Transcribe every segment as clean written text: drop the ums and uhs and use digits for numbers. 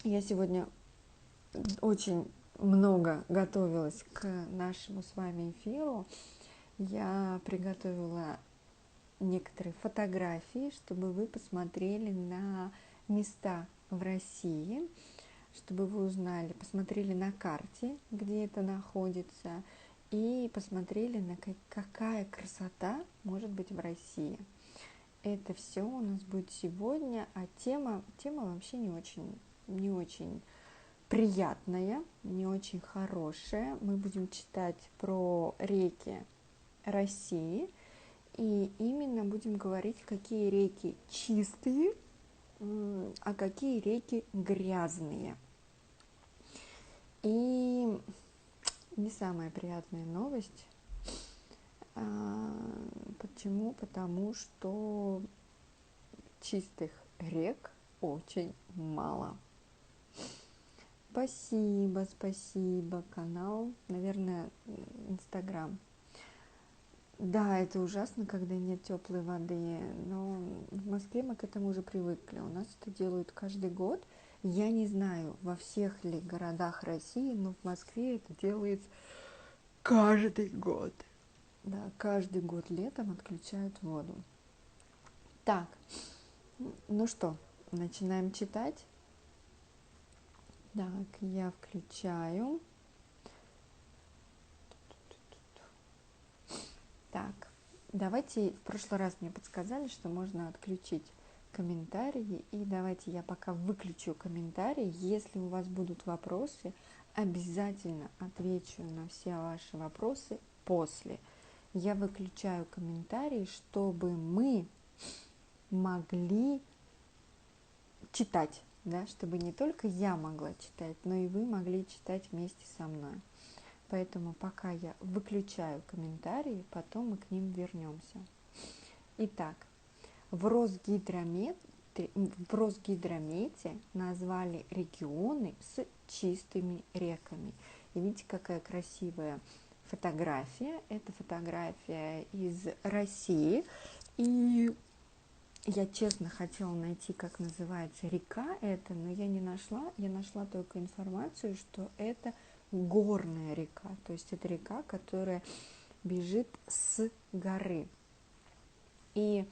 Я сегодня очень много готовилась к нашему с вами эфиру. Я приготовила некоторые фотографии, чтобы вы посмотрели на места в России, чтобы вы узнали, посмотрели на карте, где это находится, и посмотрели, какая красота может быть в России. Это все у нас будет сегодня, а тема вообще не очень приятная, не очень хорошая. Мы будем читать про реки России, и именно будем говорить, какие реки чистые, а какие реки грязные. И не самая приятная новость. Почему? Потому что чистых рек очень мало. Спасибо, канал, наверное, Инстаграм. Да, это ужасно, когда нет теплой воды, но в Москве мы к этому уже привыкли. У нас это делают каждый год. Я не знаю, во всех ли городах России, но в Москве это делается каждый год. Да, каждый год летом отключают воду. Так, ну что, начинаем читать? Так, я включаю. Так, давайте, в прошлый раз мне подсказали, что можно отключить комментарии, и давайте я пока выключу комментарии. Если у вас будут вопросы, обязательно отвечу на все ваши вопросы после. Я выключаю комментарии, чтобы мы могли читать, да, чтобы не только я могла читать, но и вы могли читать вместе со мной. Поэтому пока я выключаю комментарии, потом мы к ним вернемся. Итак, в Росгидромете назвали регионы с чистыми реками. И видите, какая красивая фотография. Это фотография из России. И я честно хотела найти, как называется река эта, но я не нашла. Я нашла только информацию, что это горная река. То есть это река, которая бежит с горы. И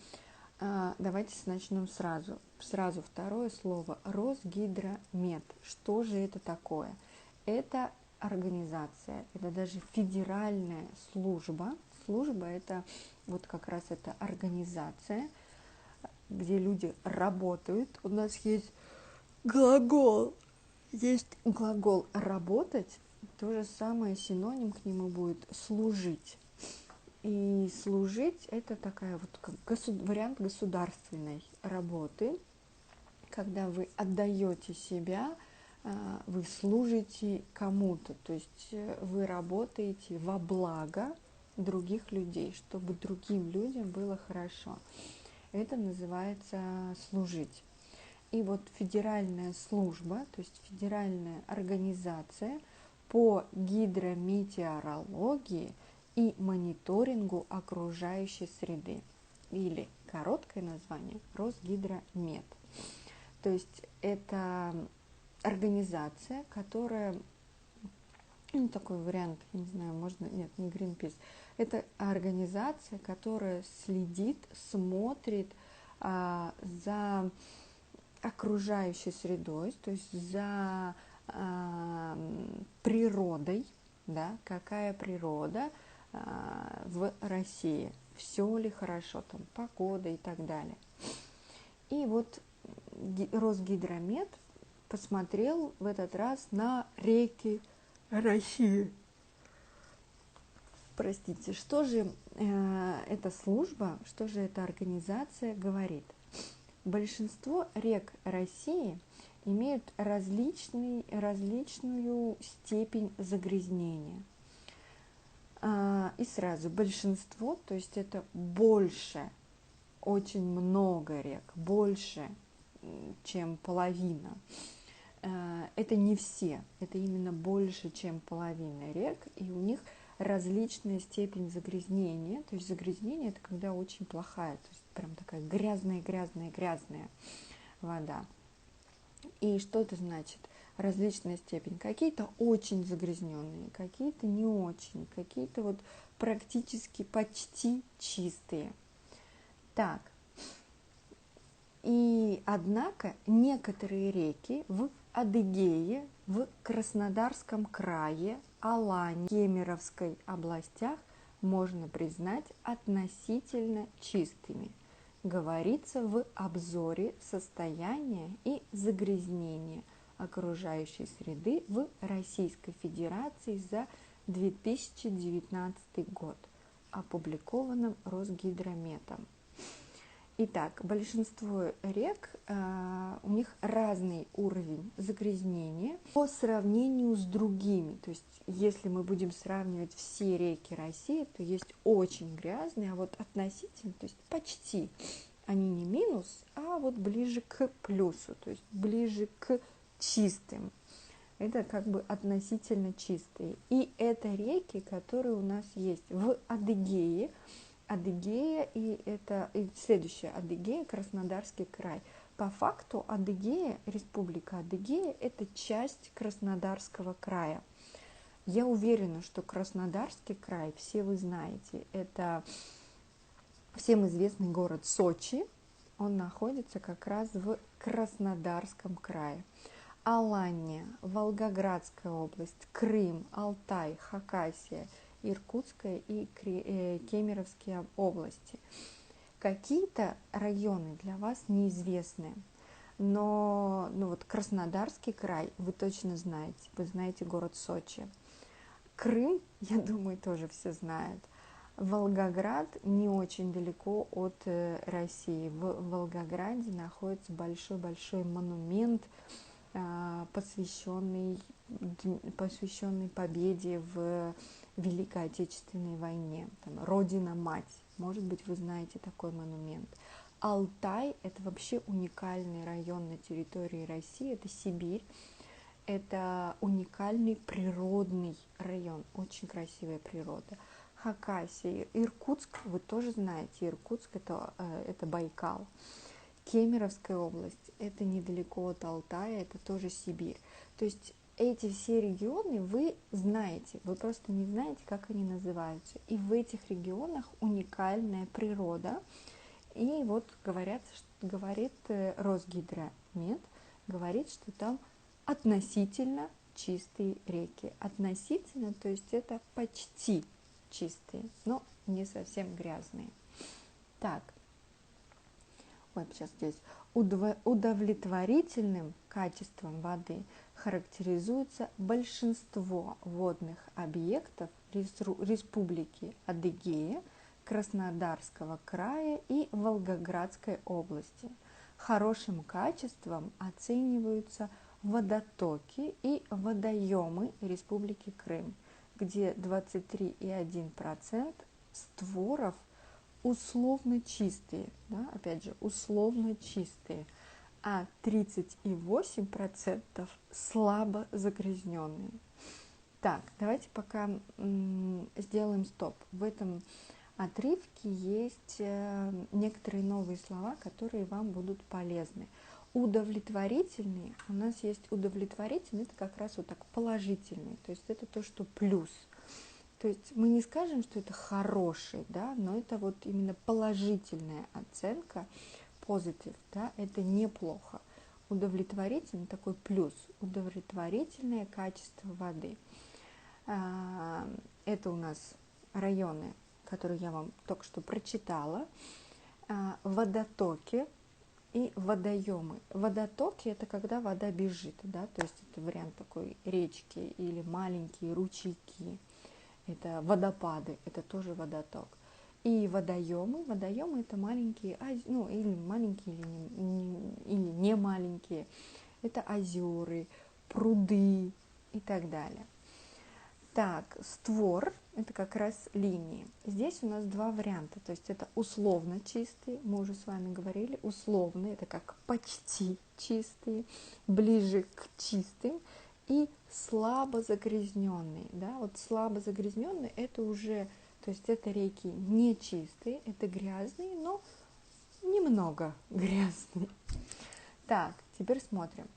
давайте начнем сразу. Сразу второе слово. Росгидромет. Что же это такое? Это организация, это даже федеральная служба. Служба – это вот как раз эта организация, где люди работают. У нас есть глагол «работать», то же самое синоним к нему будет «служить». И служить – это такая вот как вариант государственной работы, когда вы отдаете себя, вы служите кому-то, то есть вы работаете во благо других людей, чтобы другим людям было хорошо. Это называется служить. И вот федеральная служба, то есть федеральная организация по гидрометеорологии и мониторингу окружающей среды, или короткое название Росгидромет. То есть это организация, которая, ну, такой вариант, я не знаю, можно, нет, не Greenpeace, это организация, которая следит, смотрит за окружающей средой, то есть за природой, да, какая природа в России, все ли хорошо, там, погода и так далее. И вот Росгидромет посмотрел в этот раз на реки России. Простите, что же эта служба, что же эта организация говорит? Большинство рек России имеют различную степень загрязнения. И сразу большинство, то есть это больше, очень много рек, больше, чем половина. Это не все, это именно больше, чем половина рек, и у них различная степень загрязнения. То есть загрязнение – это когда очень плохая, то есть прям такая грязная вода. И что это значит? Различная степень. Какие-то очень загрязненные, какие-то не очень, какие-то вот практически почти чистые. Так, и однако некоторые реки в Адыгее, в Краснодарском крае, Алании, Кемеровской областях можно признать относительно чистыми. Говорится в обзоре состояния и загрязнения окружающей среды в Российской Федерации за 2019 год, опубликованном Росгидрометом. Итак, большинство рек, у них разный уровень загрязнения по сравнению с другими. То есть, если мы будем сравнивать все реки России, то есть очень грязные, а вот относительно, то есть почти, они не минус, а вот ближе к плюсу, то есть ближе к чистым. Это как бы относительно чистые. И это реки, которые у нас есть в Адыгее. Адыгея и следующее Адыгея, Краснодарский край. По факту Адыгея, Республика Адыгея, это часть Краснодарского края. Я уверена, что Краснодарский край, все вы знаете, это всем известный город Сочи, он находится как раз в Краснодарском крае. Алания, Волгоградская область, Крым, Алтай, Хакасия, Иркутская и Кемеровские области. Какие-то районы для вас неизвестны, но вот Краснодарский край вы точно знаете, вы знаете город Сочи. Крым, я думаю, тоже все знают. Волгоград не очень далеко от России. В Волгограде находится большой-большой монумент, посвященный победе в Великой Отечественной войне, там, Родина-Мать, может быть, вы знаете такой монумент. Алтай – это вообще уникальный район на территории России, это Сибирь, это уникальный природный район, очень красивая природа. Хакасия, Иркутск, вы тоже знаете, Иркутск – это Байкал. Кемеровская область, это недалеко от Алтая, это тоже Сибирь. То есть эти все регионы вы знаете, вы просто не знаете, как они называются. И в этих регионах уникальная природа. И вот говорит Росгидромет, говорит, что там относительно чистые реки. Относительно, то есть это почти чистые, но не совсем грязные. Так. Сейчас здесь удовлетворительным качеством воды характеризуется большинство водных объектов Республики Адыгея, Краснодарского края и Волгоградской области. Хорошим качеством оцениваются водотоки и водоемы Республики Крым, где 23,1% створов условно чистые, да, опять же, условно чистые, а 38% слабо загрязненные. Так, давайте пока сделаем стоп. В этом отрывке есть некоторые новые слова, которые вам будут полезны. Удовлетворительные, у нас есть удовлетворительный, это как раз вот так положительный, то есть это то, что плюс. То есть мы не скажем, что это хороший, да, но это вот именно положительная оценка, positive, да, это неплохо. Удовлетворительный такой плюс, удовлетворительное качество воды. Это у нас районы, которые я вам только что прочитала. Водотоки и водоемы. Водотоки – это когда вода бежит, да, то есть это вариант такой речки или маленькие ручейки. Это водопады, это тоже водоток. И водоемы это маленькие, или маленькие, или не маленькие. Это озера, пруды и так далее. Так, створ – это как раз линии. Здесь у нас два варианта. То есть это условно чистые, мы уже с вами говорили, условные – это как почти чистые, ближе к чистым, и слабо загрязненные. Да? Вот слабо загрязненные – это уже, то есть это реки не чистые, это грязные, но немного грязные. Так, теперь смотрим.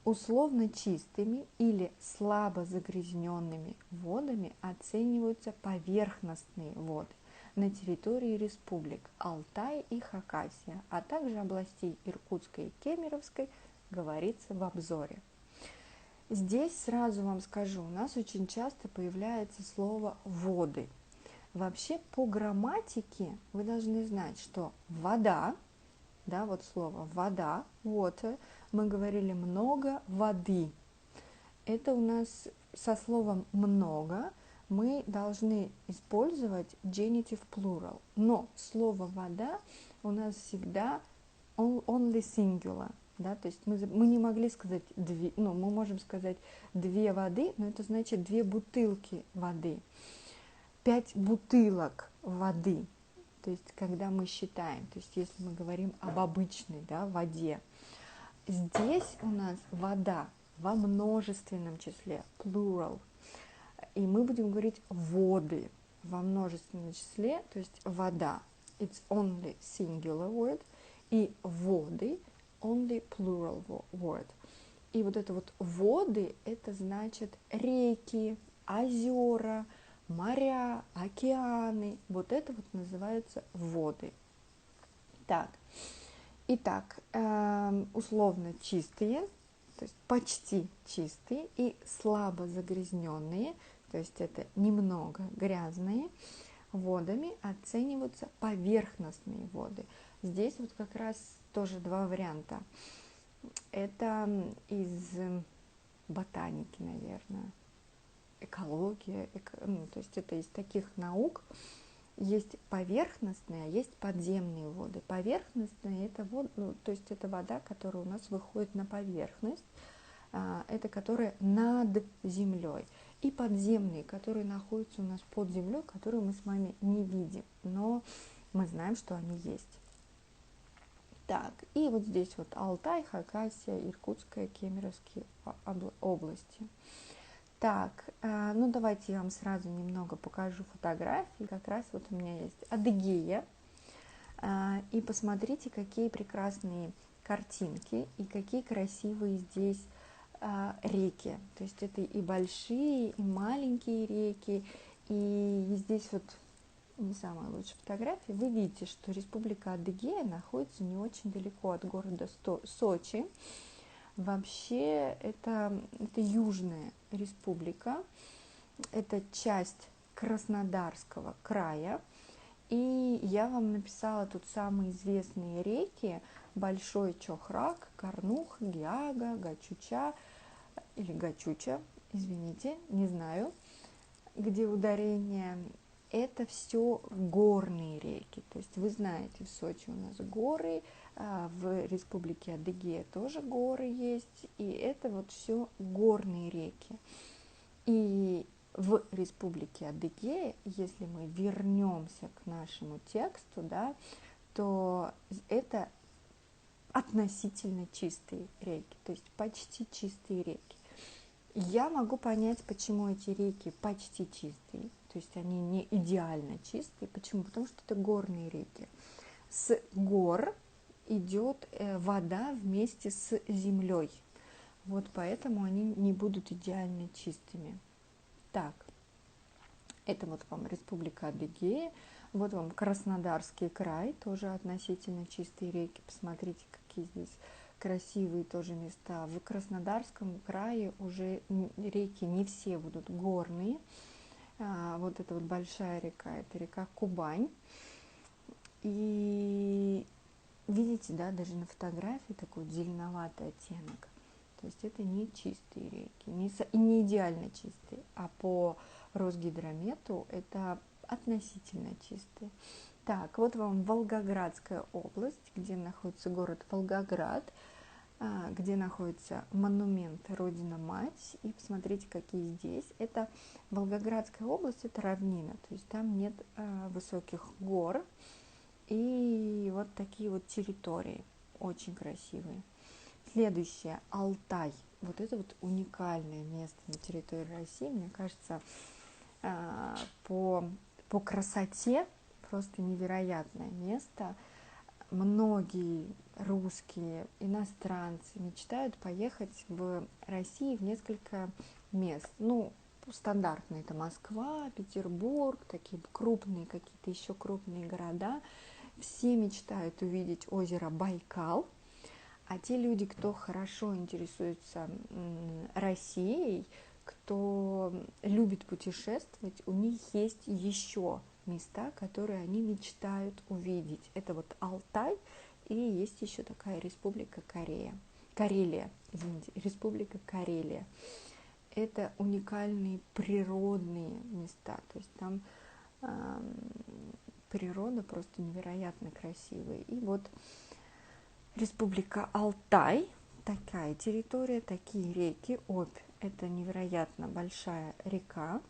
условно чистыми или слабо загрязненными водами оцениваются поверхностные воды на территории республик Алтай и Хакасия, а также областей Иркутской и Кемеровской, говорится в обзоре. Здесь сразу вам скажу, у нас очень часто появляется слово «воды». Вообще по грамматике вы должны знать, что вода, да, вот слово вода, water, мы говорили много воды. Это у нас со словом много мы должны использовать genitive plural. Но слово вода у нас всегда only singular. Да, то есть мы не могли сказать две, мы можем сказать две воды, но это значит две бутылки воды. 5 бутылок воды, то есть когда мы считаем, то есть если мы говорим об обычной, да, воде, здесь у нас вода во множественном числе, plural, и мы будем говорить воды во множественном числе, то есть вода, it's only singular word, и воды, only plural word. И вот это вот воды, это значит реки, озера, моря, океаны, вот это вот называется воды. Итак, условно чистые, то есть почти чистые и слабо загрязненные, то есть это немного грязные, водами оцениваются поверхностные воды. Здесь вот как раз тоже два варианта. Это из ботаники, наверное, экология, то есть это из таких наук. Есть поверхностные, а есть подземные воды. Поверхностные это то есть это вода, которая у нас выходит на поверхность, это которая над землей. И подземные, которые находятся у нас под землей, которые мы с вами не видим, но мы знаем, что они есть. Так, и вот здесь вот Алтай, Хакасия, Иркутская, Кемеровские области. Так, давайте я вам сразу немного покажу фотографии. Как раз вот у меня есть Адыгея. И посмотрите, какие прекрасные картинки и какие красивые здесь реки. То есть это и большие, и маленькие реки. И здесь вот не самая лучшая фотография. Вы видите, что Республика Адыгея находится не очень далеко от города Сочи. Вообще это Южная республика, это часть Краснодарского края. И я вам написала тут самые известные реки: Большой Чохрак, Горнух, Гиага, Гачуча или Гачуча, извините, не знаю, где ударение. Это все горные реки. То есть вы знаете, в Сочи у нас горы, в Республике Адыгея тоже горы есть, и это вот все горные реки. И в Республике Адыгея, если мы вернемся к нашему тексту, да, то это относительно чистые реки, то есть почти чистые реки. Я могу понять, почему эти реки почти чистые, то есть они не идеально чистые. Почему? Потому что это горные реки. С гор идет вода вместе с землей. Вот поэтому они не будут идеально чистыми. Так, это вот вам Республика Адыгея, вот вам Краснодарский край, тоже относительно чистые реки. Посмотрите, какие здесь красивые тоже места. В Краснодарском крае уже реки не все будут горные. Вот эта вот большая река, это река Кубань. И видите, да, даже на фотографии такой зеленоватый оттенок. То есть это не чистые реки, не идеально чистые, а по Росгидромету это относительно чистые. Так, вот вам Волгоградская область, где находится город Волгоград, где находится монумент Родина-Мать. И посмотрите, какие здесь. Это Волгоградская область, это равнина, то есть там нет высоких гор. И вот такие вот территории, очень красивые. Следующее, Алтай. Вот это вот уникальное место на территории России, мне кажется, по красоте просто невероятное место. многие русские, иностранцы мечтают поехать в России в несколько мест. Ну, стандартно это Москва, Петербург, такие крупные, какие-то еще крупные города. Все мечтают увидеть озеро Байкал, а те люди, кто хорошо интересуется Россией, кто любит путешествовать, у них есть еще места, которые они мечтают увидеть. Это вот Алтай, и есть еще такая республика Карелия, извините, республика Карелия. Это уникальные природные места, то есть там природа просто невероятно красивая. И вот республика Алтай, такая территория, такие реки. Обь – это невероятно большая река,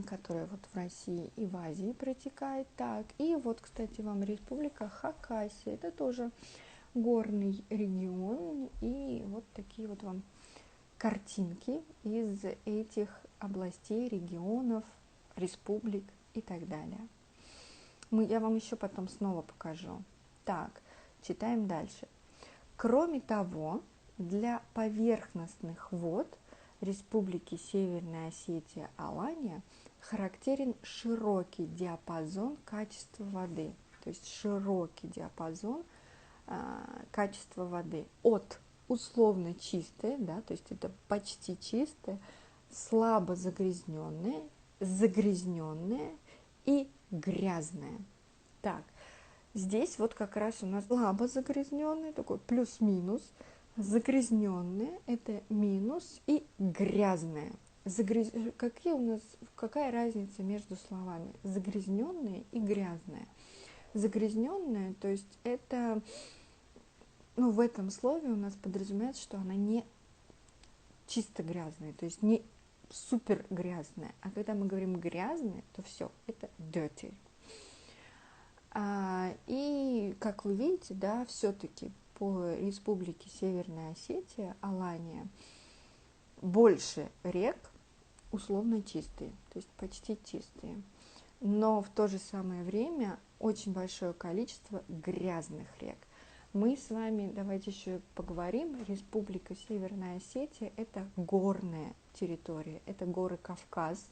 которая вот в России и в Азии протекает. Так, и вот, кстати, вам республика Хакасия. Это тоже горный регион. И вот такие вот вам картинки из этих областей, регионов, республик и так далее. Я вам еще потом снова покажу. Так, читаем дальше. Кроме того, для поверхностных вод Республики Северная Осетия Алания характерен широкий диапазон качества воды. То есть широкий диапазон качества воды от условно чистой, да, то есть это почти чистое, слабо загрязненное, загрязненное и грязное. Так, здесь вот как раз у нас слабо загрязненное, такой плюс-минус, загрязненное – это минус, и грязное. Какая разница между словами загрязненное и грязное? Загрязненное, то есть это, в этом слове у нас подразумевается, что она не чисто грязная, то есть не супер грязная. А когда мы говорим грязная, то все, это dirty. И, как вы видите, да, все-таки по республике Северная Осетия, Алания, больше рек условно чистые, то есть почти чистые. Но в то же самое время очень большое количество грязных рек. Мы с вами, давайте еще поговорим, Республика Северная Осетия – это горная территория, это горы Кавказ,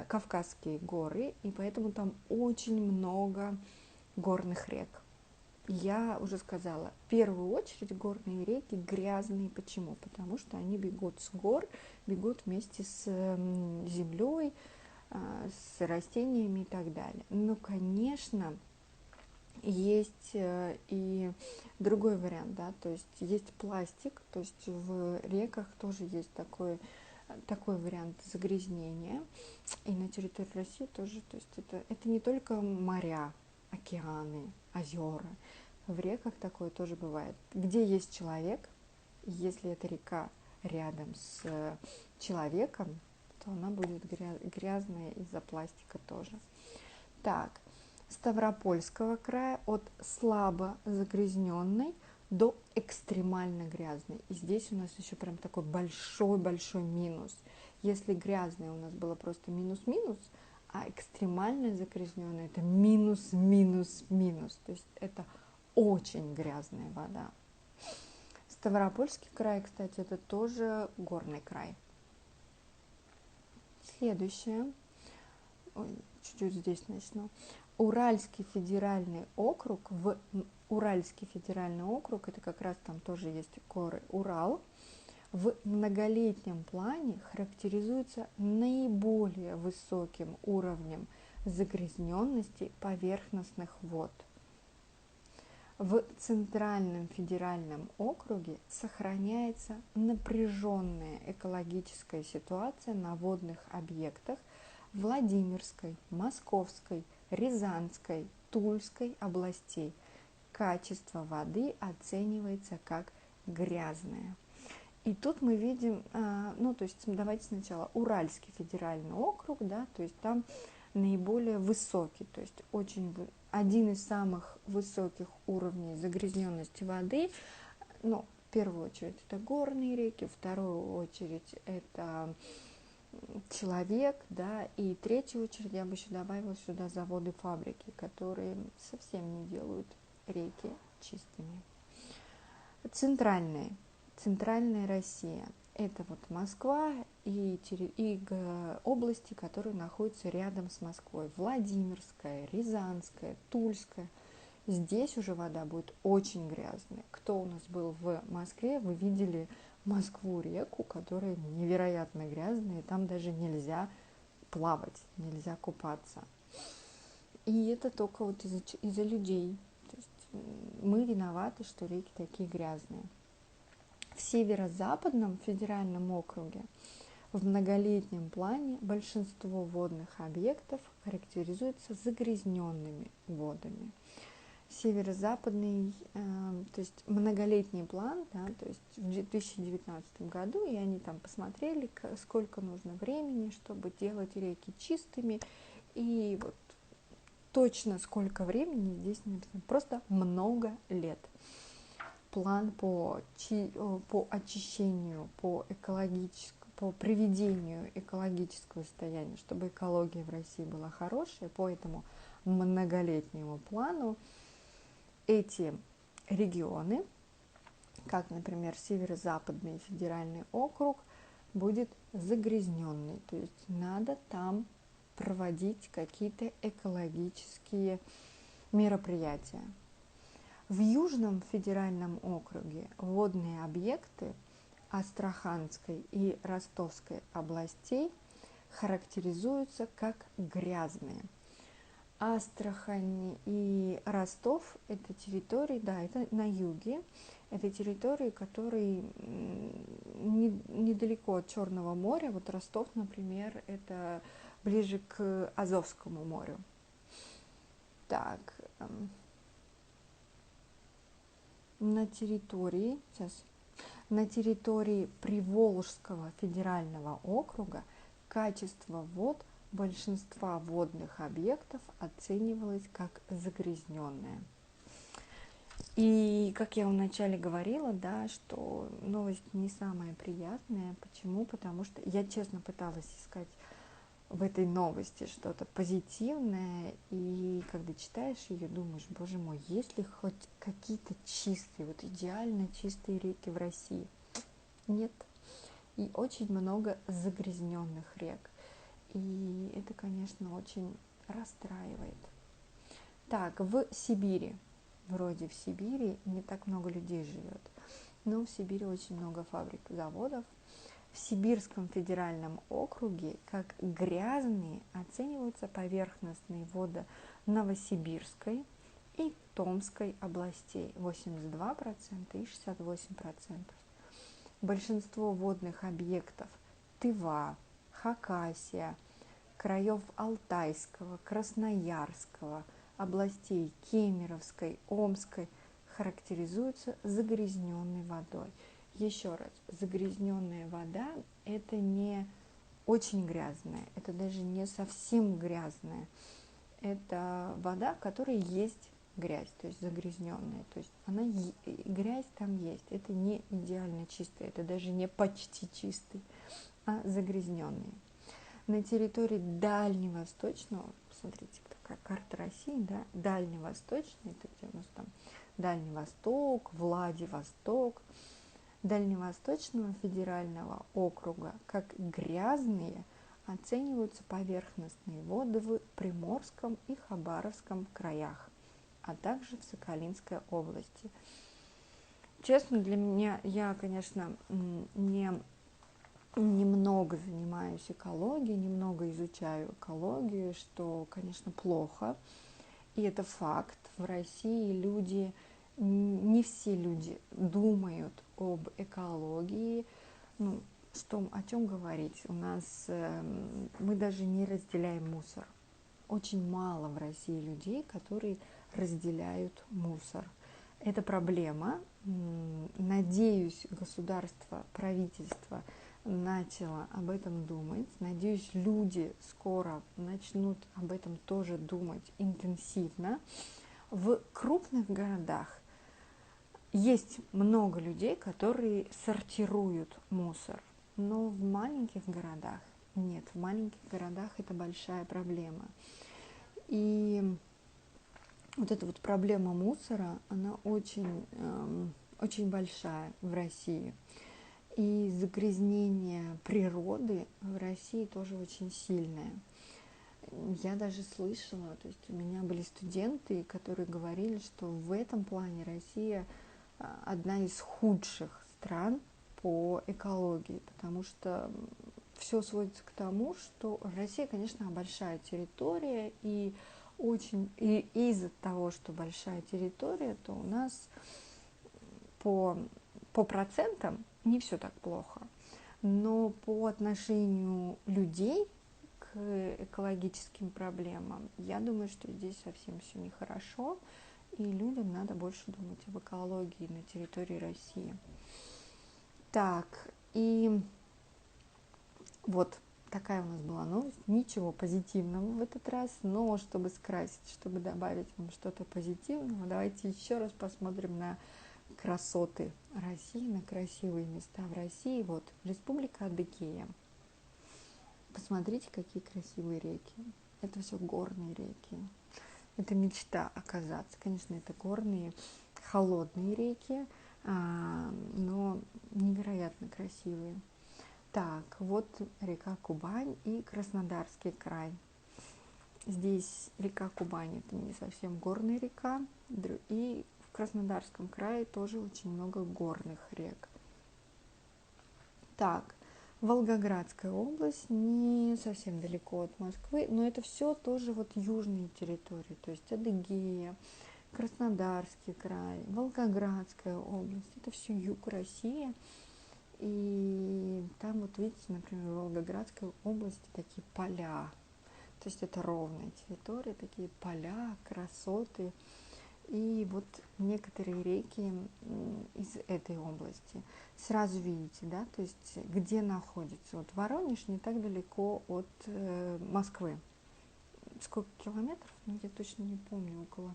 Кавказские горы, и поэтому там очень много горных рек. Я уже сказала, в первую очередь горные реки грязные. Почему? Потому что они бегут с гор, бегут вместе с землей, с растениями и так далее. Но, конечно, есть и другой вариант, да, то есть есть пластик, то есть в реках тоже есть такой вариант загрязнения. И на территории России тоже, то есть это не только моря, океаны, озера. В реках такое тоже бывает. Где есть человек, если эта река рядом с человеком, то она будет грязная из-за пластика тоже. Так, Ставропольского края от слабо загрязненной до экстремально грязной. И здесь у нас еще прям такой большой-большой минус. Если грязная у нас было просто минус-минус, а экстремально загрязненная это минус-минус-минус. То есть это очень грязная вода. Ставропольский край, кстати, это тоже горный край. Следующее. Чуть-чуть здесь начну. Уральский федеральный округ. Уральский федеральный округ, это как раз там тоже есть горы Урал, в многолетнем плане характеризуется наиболее высоким уровнем загрязненности поверхностных вод. В Центральном федеральном округе сохраняется напряженная экологическая ситуация на водных объектах Владимирской, Московской, Рязанской, Тульской областей. Качество воды оценивается как грязное. И тут мы видим, то есть давайте сначала Уральский федеральный округ, да, то есть там наиболее высокий, то есть один из самых высоких уровней загрязненности воды, в первую очередь это горные реки, в вторую очередь это человек, да, и в третью очередь я бы еще добавила сюда заводы, фабрики, которые совсем не делают реки чистыми. Центральная Россия. Это вот Москва и области, которые находятся рядом с Москвой. Владимирская, Рязанская, Тульская. Здесь уже вода будет очень грязная. Кто у нас был в Москве, вы видели Москву-реку, которая невероятно грязная, и там даже нельзя плавать, нельзя купаться. И это только вот из-за людей. То есть мы виноваты, что реки такие грязные. В Северо-Западном федеральном округе в многолетнем плане большинство водных объектов характеризуется загрязненными водами. Северо-западный, то есть многолетний план, да, то есть в 2019 году, и они там посмотрели, сколько нужно времени, чтобы делать реки чистыми, и вот точно сколько времени здесь не написано, просто много лет. План по очищению, по приведению экологического состояния, чтобы экология в России была хорошая, по этому многолетнему плану эти регионы, как, например, Северо-Западный федеральный округ, будет загрязненный. То есть надо там проводить какие-то экологические мероприятия. В Южном федеральном округе водные объекты Астраханской и Ростовской областей характеризуются как грязные. Астрахань и Ростов – это территории, да, это на юге, это территории, которые недалеко от Черного моря. Вот Ростов, например, это ближе к Азовскому морю. Так, на территории Приволжского федерального округа качество вод большинства водных объектов оценивалось как загрязненное. И, как я вначале говорила, да, что новость не самая приятная. Почему? Потому что я честно пыталась искать в этой новости что-то позитивное, и когда читаешь ее, думаешь, боже мой, есть ли хоть какие-то чистые, вот идеально чистые реки в России? Нет. И очень много загрязненных рек. И это, конечно, очень расстраивает. Так, в Сибири. Вроде в Сибири не так много людей живет, но в Сибири очень много фабрик, заводов. В Сибирском федеральном округе как грязные оцениваются поверхностные воды Новосибирской и Томской областей 82% и 68%. Большинство водных объектов Тыва, Хакасия, краев Алтайского, Красноярского, областей Кемеровской, Омской характеризуются загрязненной водой. Еще раз, загрязненная вода – это не очень грязная, это даже не совсем грязная. Это вода, в которой есть грязь, то есть загрязненная. То есть грязь там есть. Это не идеально чистый, это даже не почти чистый, а загрязненный. На территории Дальневосточного, посмотрите, такая карта России, да, Дальневосточный, это где у нас там Дальний Восток, Владивосток, Дальневосточного федерального округа как грязные оцениваются поверхностные воды в Приморском и Хабаровском краях, а также в Сахалинской области. Честно, для меня, я, конечно, немного занимаюсь экологией, немного изучаю экологию, что, конечно, плохо. И это факт. В России не все люди думают об экологии. Ну, о чем говорить? У нас мы даже не разделяем мусор. Очень мало в России людей, которые разделяют мусор. Это проблема. Надеюсь, государство, правительство начало об этом думать. Надеюсь, люди скоро начнут об этом тоже думать интенсивно. В крупных городах есть много людей, которые сортируют мусор, но в маленьких городах нет, в маленьких городах это большая проблема. И вот эта вот проблема мусора, она очень большая в России. И загрязнение природы в России тоже очень сильное. Я даже слышала, то есть у меня были студенты, которые говорили, что в этом плане Россия одна из худших стран по экологии, потому что все сводится к тому, что Россия, конечно, большая территория, и из-за того, что большая территория, то у нас по процентам не все так плохо. Но по отношению людей к экологическим проблемам, я думаю, что здесь совсем все нехорошо, и людям надо больше думать об экологии на территории России. Так, и вот такая у нас была новость. Ничего позитивного в этот раз, но чтобы скрасить, чтобы добавить вам что-то позитивного, давайте еще раз посмотрим на красоты России, на красивые места в России. Вот, Республика Адыгея. Посмотрите, какие красивые реки. Это все горные реки. Это мечта оказаться. Конечно, это горные, холодные реки, но невероятно красивые. Так, вот река Кубань и Краснодарский край. Здесь река Кубань, это не совсем горная река, и в Краснодарском крае тоже очень много горных рек. Так, Волгоградская область не совсем далеко от Москвы, но это все тоже вот южные территории, то есть Адыгея, Краснодарский край, Волгоградская область, это все юг России. И там вот видите, например, в Волгоградской области такие поля, то есть это ровная территория, такие поля, красоты. И вот некоторые реки из этой области. Сразу видите, да, то есть где находится. Вот Воронеж не так далеко от Москвы. Сколько километров? Ну, я точно не помню, около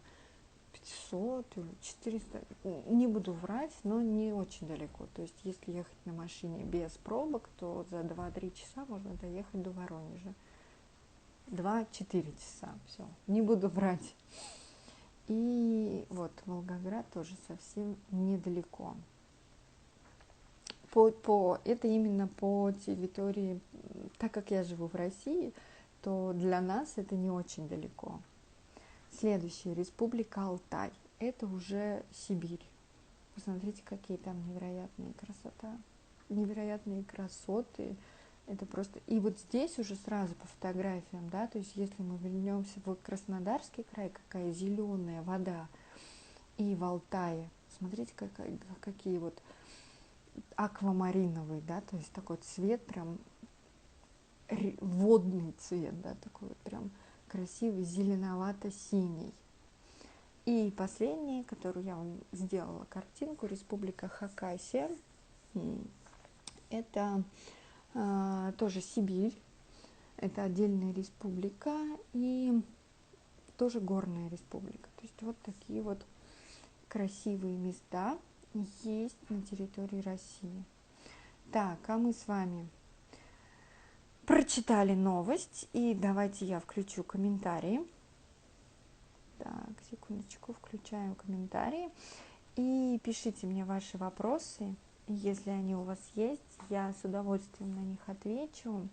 500 или 400. Не буду врать, но не очень далеко. То есть если ехать на машине без пробок, то за 2-3 часа можно доехать до Воронежа. 2-4 часа, все, не буду врать. И вот Волгоград тоже совсем недалеко. Это именно по территории, так как я живу в России, то для нас это не очень далеко. Следующая Республика Алтай. Это уже Сибирь. Посмотрите, какие там невероятные красота, невероятные красоты. Это просто... И вот здесь уже сразу по фотографиям, да, то есть если мы вернемся в Краснодарский край, какая зеленая вода, и в Алтае, смотрите, какие вот аквамариновые, да, то есть такой цвет, прям водный цвет, да, такой вот прям красивый, зеленовато-синий. И последнее, которую я вам сделала картинку, Республика Хакасия. Это тоже Сибирь, это отдельная республика и тоже горная республика. То есть вот такие вот красивые места есть на территории России. Так, а мы с вами прочитали новость, и давайте я включу комментарии. Так, секундочку, включаем комментарии. И пишите мне ваши вопросы, если они у вас есть, я с удовольствием на них отвечу.